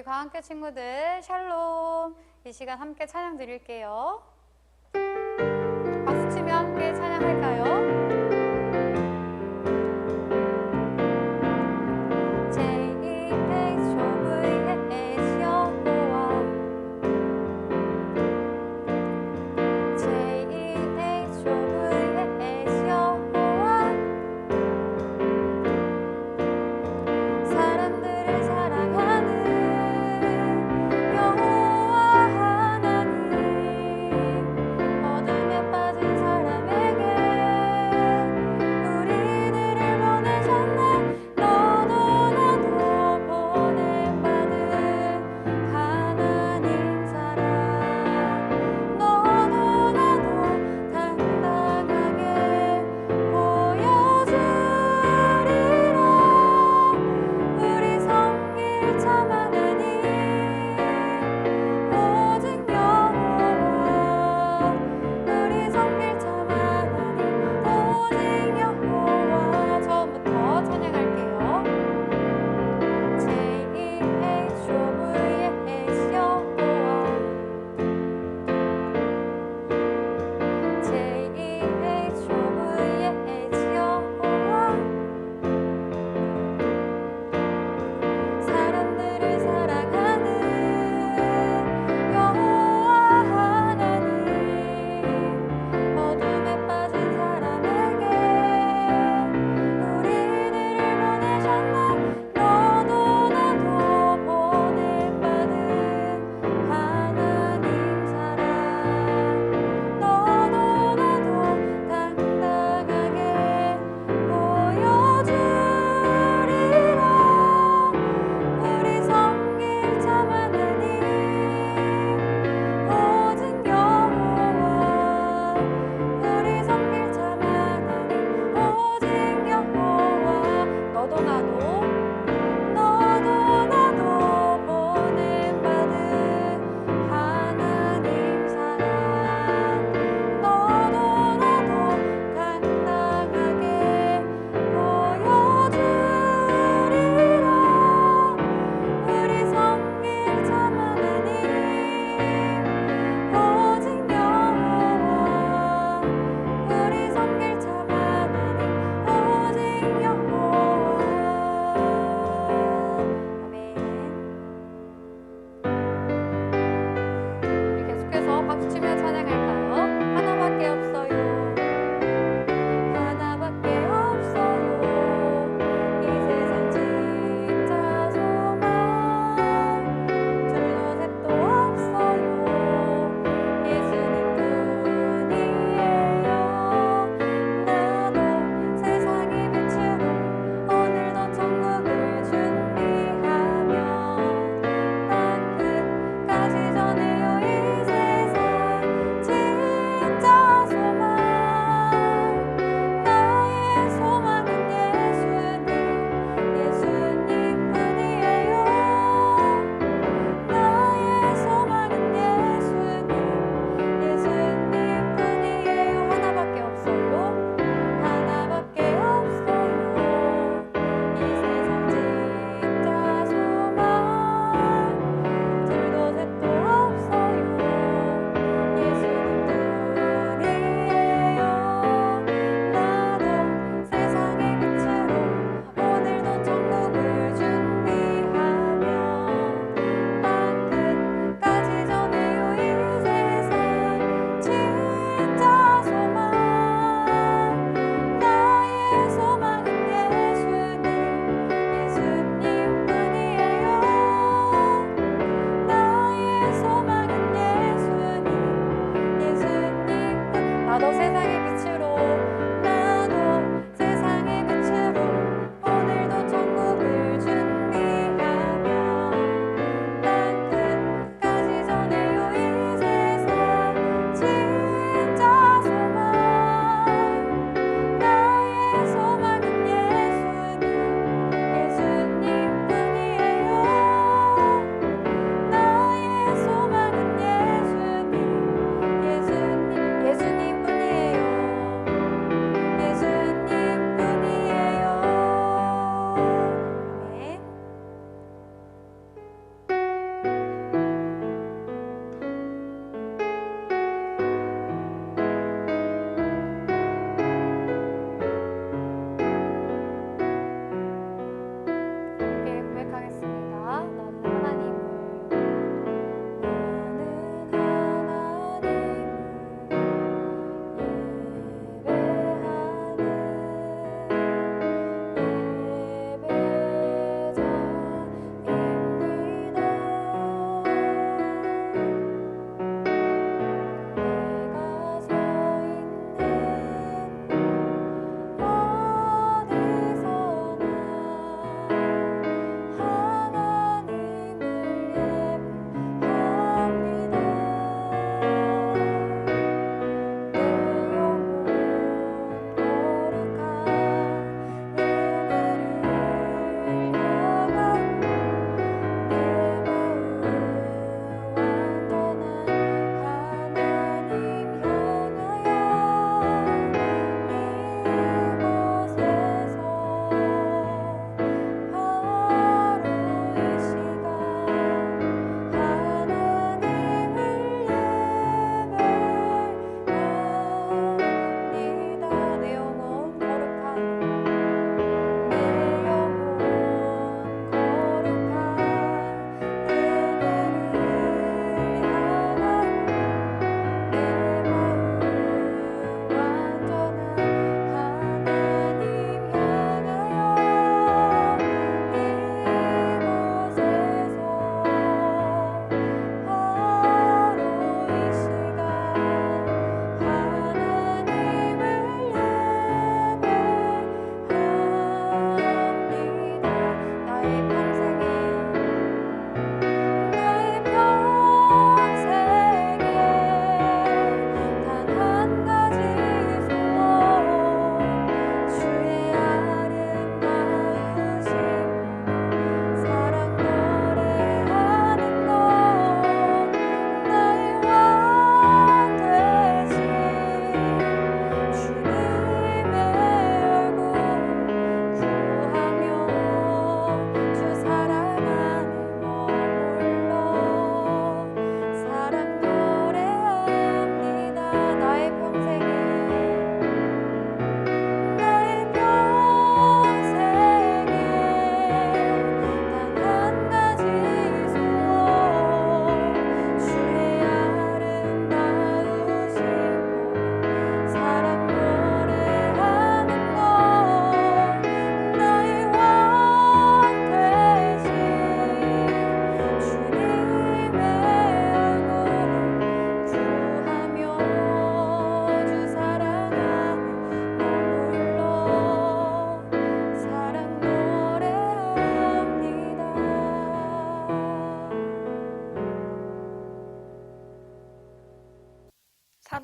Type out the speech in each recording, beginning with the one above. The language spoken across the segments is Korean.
우리 과함께 친구들 샬롬. 이 시간 함께 찬양 드릴게요. 박수 치며 함께 찬양할까요?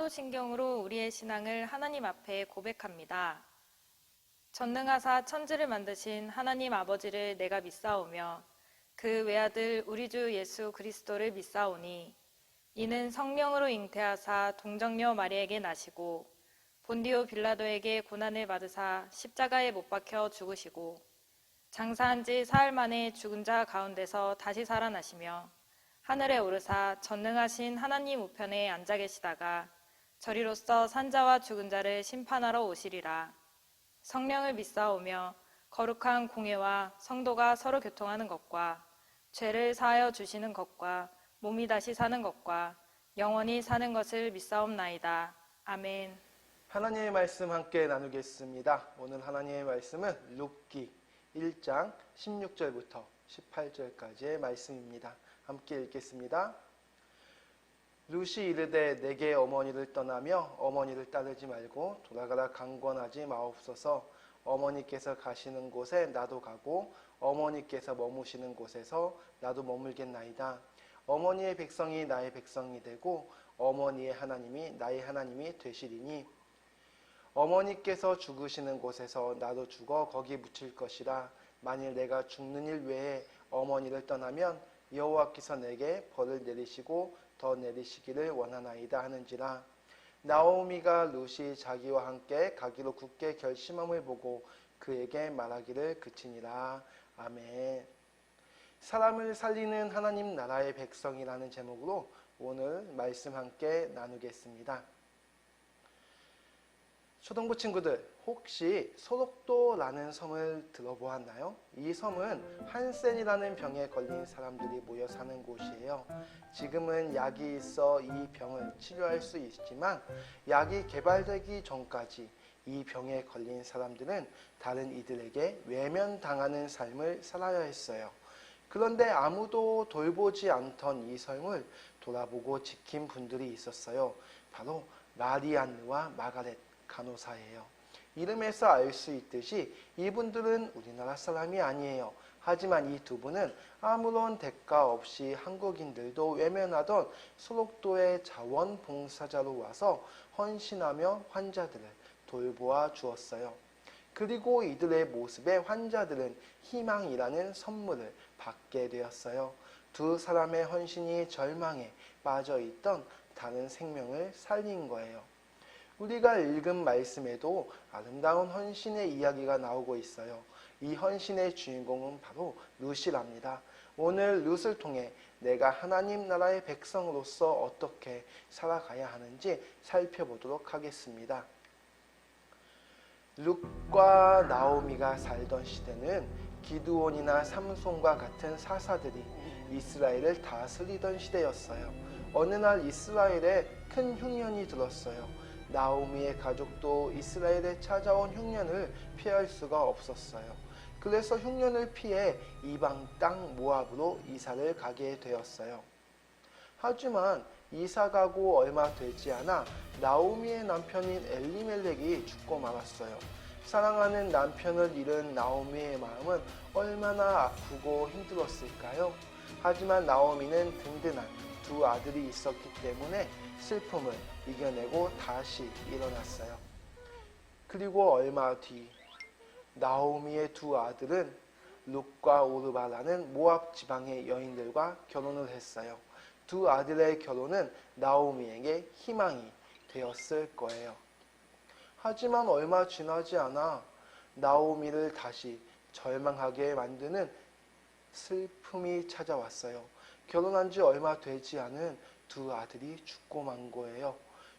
사도신경으로 우리의 신앙을 하나님 앞에 고백합니다. 전능하사 천지를 만드신 하나님 아버지를 내가 믿사오며 그 외아들 우리 주 예수 그리스도를 믿사오니 이는 성령으로 잉태하사 동정녀 마리에게 나시고 본디오 빌라도에게 고난을 받으사 십자가에 못 박혀 죽으시고 장사한 지 사흘 만에 죽은 자 가운데서 다시 살아나시며 하늘에 오르사 전능하신 하나님 우편에 앉아 계시다가 저리로서 산자와 죽은 자를 심판하러 오시리라. 성령을 믿사오며 거룩한 공회와 성도가 서로 교통하는 것과 죄를 사하여 주시는 것과 몸이 다시 사는 것과 영원히 사는 것을 믿사옵나이다. 아멘. 하나님의 말씀 함께 나누겠습니다. 오늘 하나님의 말씀은 룻기 1장 16절부터 18절까지의 말씀입니다. 함께 읽겠습니다. 룻이 이르되 내게 어머니를 떠나며 어머니를 따르지 말고 돌아가라 강권하지 마옵소서. 어머니께서 가시는 곳에 나도 가고 어머니께서 머무시는 곳에서 나도 머물겠나이다. 어머니의 백성이 나의 백성이 되고 어머니의 하나님이 나의 하나님이 되시리니 어머니께서 죽으시는 곳에서 나도 죽어 거기 묻힐 것이라. 만일 내가 죽는 일 외에 어머니를 떠나면 여호와께서 내게 벌을 내리시고 더 내리시기를 원하나이다 하는지라. 나오미가 룻이 자기와 함께 가기로 굳게 결심함을 보고 그에게 말하기를 그치니라. 아멘. 사람을 살리는 하나님 나라의 백성이라는 제목으로 오늘 말씀 함께 나누겠습니다. 초등부 친구들, 혹시 소록도라는 섬을 들어보았나요? 이 섬은 한센이라는 병에 걸린 사람들이 모여 사는 곳이에요. 지금은 약이 있어 이 병을 치료할 수 있지만 약이 개발되기 전까지 이 병에 걸린 사람들은 다른 이들에게 외면당하는 삶을 살아야 했어요. 그런데 아무도 돌보지 않던 이 섬을 돌아보고 지킨 분들이 있었어요. 바로 마리안느와 마가렛 간호사예요. 이름에서 알 수 있듯이 이분들은 우리나라 사람이 아니에요. 하지만 이 두 분은 아무런 대가 없이 한국인들도 외면하던 소록도의 자원봉사자로 와서 헌신하며 환자들을 돌보아 주었어요. 그리고 이들의 모습에 환자들은 희망이라는 선물을 받게 되었어요. 두 사람의 헌신이 절망에 빠져 있던 다른 생명을 살린 거예요. 우리가 읽은 말씀에도 아름다운 헌신의 이야기가 나오고 있어요. 이 헌신의 주인공은 바로 룻이랍니다. 오늘 룻을 통해 내가 하나님 나라의 백성으로서 어떻게 살아가야 하는지 살펴보도록 하겠습니다. 룻과 나오미가 살던 시대는 기드온이나 삼손과 같은 사사들이 이스라엘을 다스리던 시대였어요. 어느 날 이스라엘에 큰 흉년이 들었어요. 나오미의 가족도 이스라엘에 찾아온 흉년을 피할 수가 없었어요. 그래서 흉년을 피해 이방 땅 모압으로 이사를 가게 되었어요. 하지만 이사 가고 얼마 되지 않아 나오미의 남편인 엘리멜렉이 죽고 말았어요. 사랑하는 남편을 잃은 나오미의 마음은 얼마나 아프고 힘들었을까요? 하지만 나오미는 든든한 두 아들이 있었기 때문에 슬픔을 이겨내고 다시 일어났어요. 그리고 얼마 뒤 나오미의 두 아들은 룻과 오르바라는 모압 지방의 여인들과 결혼을 했어요. 두 아들의 결혼은 나오미에게 희망이 되었을 거예요. 하지만 얼마 지나지 않아 나오미를 다시 절망하게 만드는 슬픔이 찾아왔어요. 결혼한 지 얼마 되지 않은 두 아들이 죽고 만 거예요.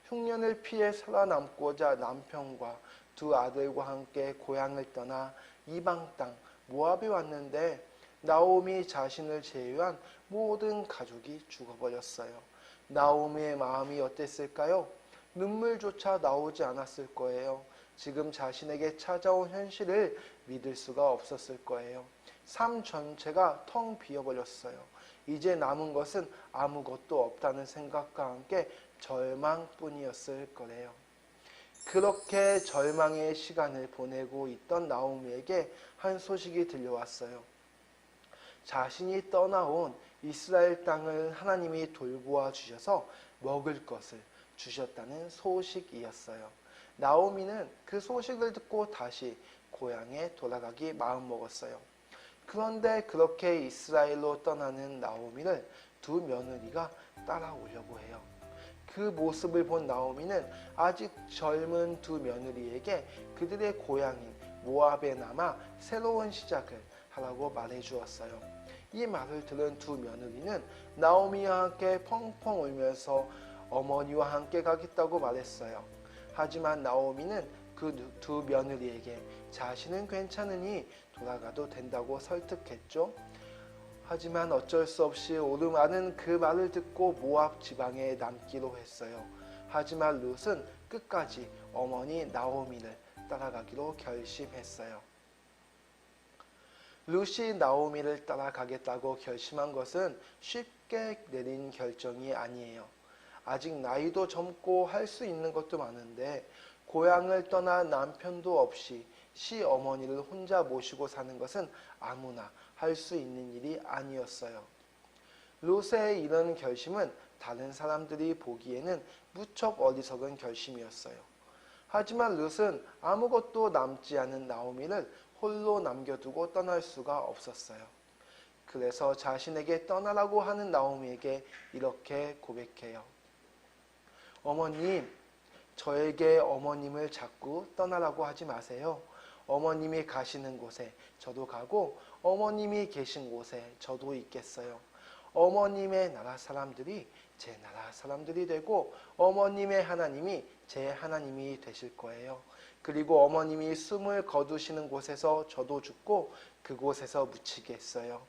흉년을 피해 살아남고자 남편과 두 아들과 함께 고향을 떠나 이방 땅 모압에 왔는데 나오미 자신을 제외한 모든 가족이 죽어버렸어요. 나오미의 마음이 어땠을까요? 눈물조차 나오지 않았을 거예요. 지금 자신에게 찾아온 현실을 믿을 수가 없었을 거예요. 삶 전체가 텅 비어버렸어요. 이제 남은 것은 아무것도 없다는 생각과 함께 절망뿐이었을 거래요. 그렇게 절망의 시간을 보내고 있던 나오미에게 한 소식이 들려왔어요. 자신이 떠나온 이스라엘 땅을 하나님이 돌보아 주셔서 먹을 것을 주셨다는 소식이었어요. 나오미는 그 소식을 듣고 다시 고향에 돌아가기 마음먹었어요. 그런데 그렇게 이스라엘로 떠나는 나오미를 두 며느리가 따라오려고 해요. 그 모습을 본 나오미는 아직 젊은 두 며느리에게 그들의 고향인 모압에 남아 새로운 시작을 하라고 말해 주었어요. 이 말을 들은 두 며느리는 나오미와 함께 펑펑 울면서 어머니와 함께 가겠다고 말했어요. 하지만 나오미는 그 두 며느리에게 자신은 괜찮으니 돌아가도 된다고 설득했죠. 하지만 어쩔 수 없이 오르마는 그 말을 듣고 모압 지방에 남기로 했어요. 하지만 룻은 끝까지 어머니 나오미를 따라가기로 결심했어요. 룻이 나오미를 따라가겠다고 결심한 것은 쉽게 내린 결정이 아니에요. 아직 나이도 젊고 할 수 있는 것도 많은데 고향을 떠나 남편도 없이 시어머니를 혼자 모시고 사는 것은 아무나 할 수 있는 일이 아니었어요. 룻의 이런 결심은 다른 사람들이 보기에는 무척 어리석은 결심이었어요. 하지만 룻은 아무것도 남지 않은 나오미를 홀로 남겨두고 떠날 수가 없었어요. 그래서 자신에게 떠나라고 하는 나오미에게 이렇게 고백해요. 어머님, 저에게 어머님을 자꾸 떠나라고 하지 마세요. 어머님이 가시는 곳에 저도 가고 어머님이 계신 곳에 저도 있겠어요. 어머님의 나라 사람들이 제 나라 사람들이 되고 어머님의 하나님이 제 하나님이 되실 거예요. 그리고 어머님이 숨을 거두시는 곳에서 저도 죽고 그곳에서 묻히겠어요.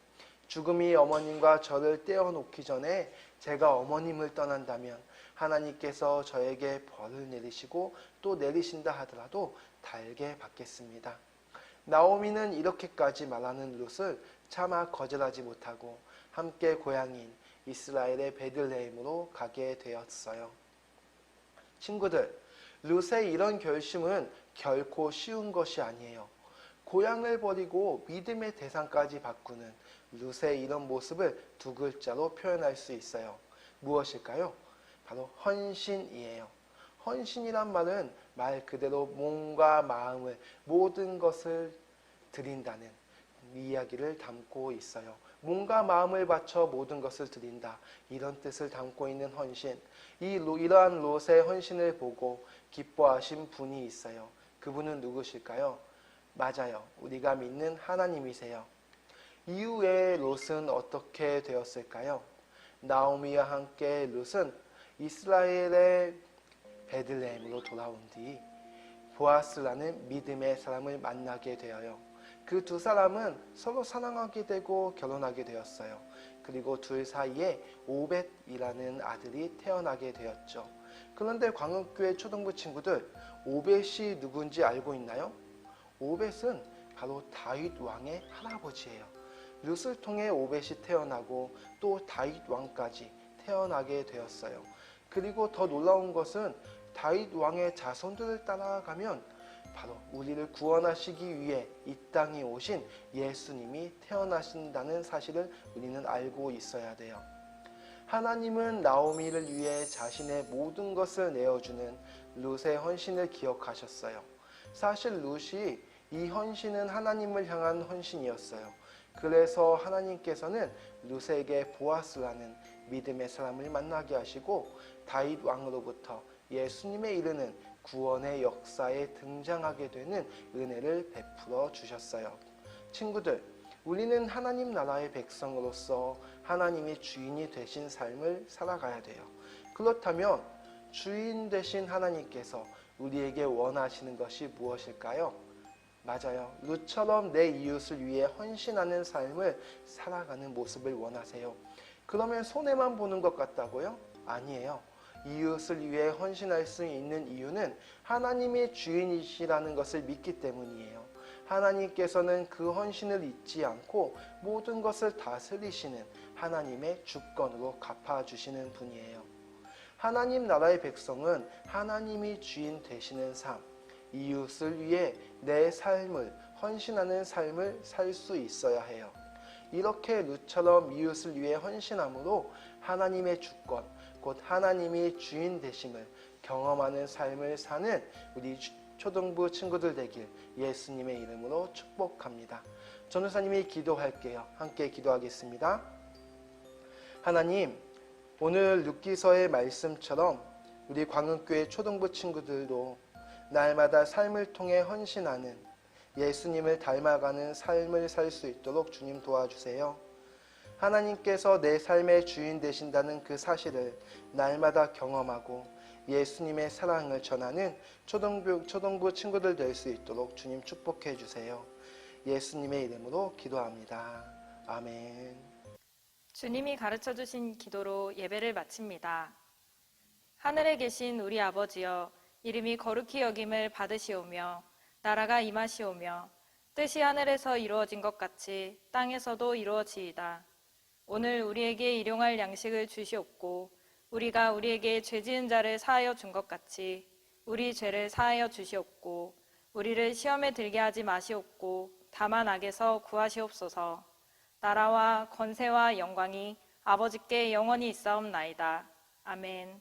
죽음이 어머님과 저를 떼어놓기 전에 제가 어머님을 떠난다면 하나님께서 저에게 벌을 내리시고 또 내리신다 하더라도 달게 받겠습니다. 나오미는 이렇게까지 말하는 룻을 차마 거절하지 못하고 함께 고향인 이스라엘의 베들레헴으로 가게 되었어요. 친구들, 룻의 이런 결심은 결코 쉬운 것이 아니에요. 고향을 버리고 믿음의 대상까지 바꾸는 룻의 이런 모습을 두 글자로 표현할 수 있어요. 무엇일까요? 바로 헌신이에요. 헌신이란 말은 말 그대로 몸과 마음을 모든 것을 드린다는 이야기를 담고 있어요. 몸과 마음을 바쳐 모든 것을 드린다. 이런 뜻을 담고 있는 헌신. 이러한 롯의 헌신을 보고 기뻐하신 분이 있어요. 그분은 누구실까요? 맞아요. 우리가 믿는 하나님이세요. 이후에 롯은 어떻게 되었을까요? 나오미와 함께 롯은 이스라엘의 베들레헴으로 돌아온 뒤 보아스라는 믿음의 사람을 만나게 되어요. 그 두 사람은 서로 사랑하게 되고 결혼하게 되었어요. 그리고 둘 사이에 오벳이라는 아들이 태어나게 되었죠. 그런데 광역교회 초등부 친구들, 오벳이 누군지 알고 있나요? 오벳은 바로 다윗 왕의 할아버지예요. 룻을 통해 오벳이 태어나고 또 다윗 왕까지 태어나게 되었어요. 그리고 더 놀라운 것은 다윗 왕의 자손들을 따라가면 바로 우리를 구원하시기 위해 이 땅에 오신 예수님이 태어나신다는 사실을 우리는 알고 있어야 돼요. 하나님은 나오미를 위해 자신의 모든 것을 내어주는 룻의 헌신을 기억하셨어요. 사실 룻이 이 헌신은 하나님을 향한 헌신이었어요. 그래서 하나님께서는 룻에게 보아스라는 믿음의 사람을 만나게 하시고 다윗 왕으로부터 예수님에 이르는 구원의 역사에 등장하게 되는 은혜를 베풀어 주셨어요. 친구들, 우리는 하나님 나라의 백성으로서 하나님이 주인이 되신 삶을 살아가야 돼요. 그렇다면 주인 되신 하나님께서 우리에게 원하시는 것이 무엇일까요? 맞아요. 룻처럼 내 이웃을 위해 헌신하는 삶을 살아가는 모습을 원하세요. 그러면 손해만 보는 것 같다고요? 아니에요. 이웃을 위해 헌신할 수 있는 이유는 하나님의 주인이시라는 것을 믿기 때문이에요. 하나님께서는 그 헌신을 잊지 않고 모든 것을 다스리시는 하나님의 주권으로 갚아주시는 분이에요. 하나님 나라의 백성은 하나님이 주인 되시는 삶, 이웃을 위해 내 삶을 헌신하는 삶을 살 수 있어야 해요. 이렇게 룻처럼 이웃을 위해 헌신함으로 하나님의 주권, 곧 하나님이 주인 되심을 경험하는 삶을 사는 우리 초등부 친구들 되길 예수님의 이름으로 축복합니다. 전도사님이 기도할게요. 함께 기도하겠습니다. 하나님, 오늘 룻기서의 말씀처럼 우리 광흥교회 초등부 친구들도 날마다 삶을 통해 헌신하는 예수님을 닮아가는 삶을 살 수 있도록 주님 도와주세요. 하나님께서 내 삶의 주인 되신다는 그 사실을 날마다 경험하고 예수님의 사랑을 전하는 초등부 친구들 될 수 있도록 주님 축복해 주세요. 예수님의 이름으로 기도합니다. 아멘. 주님이 가르쳐 주신 기도로 예배를 마칩니다. 하늘에 계신 우리 아버지여, 이름이 거룩히 여김을 받으시오며 나라가 임하시오며 뜻이 하늘에서 이루어진 것 같이 땅에서도 이루어지이다. 오늘 우리에게 일용할 양식을 주시옵고 우리가 우리에게 죄 지은 자를 사하여 준 것 같이 우리 죄를 사하여 주시옵고 우리를 시험에 들게 하지 마시옵고 다만 악에서 구하시옵소서. 나라와 권세와 영광이 아버지께 영원히 있사옵나이다. 아멘.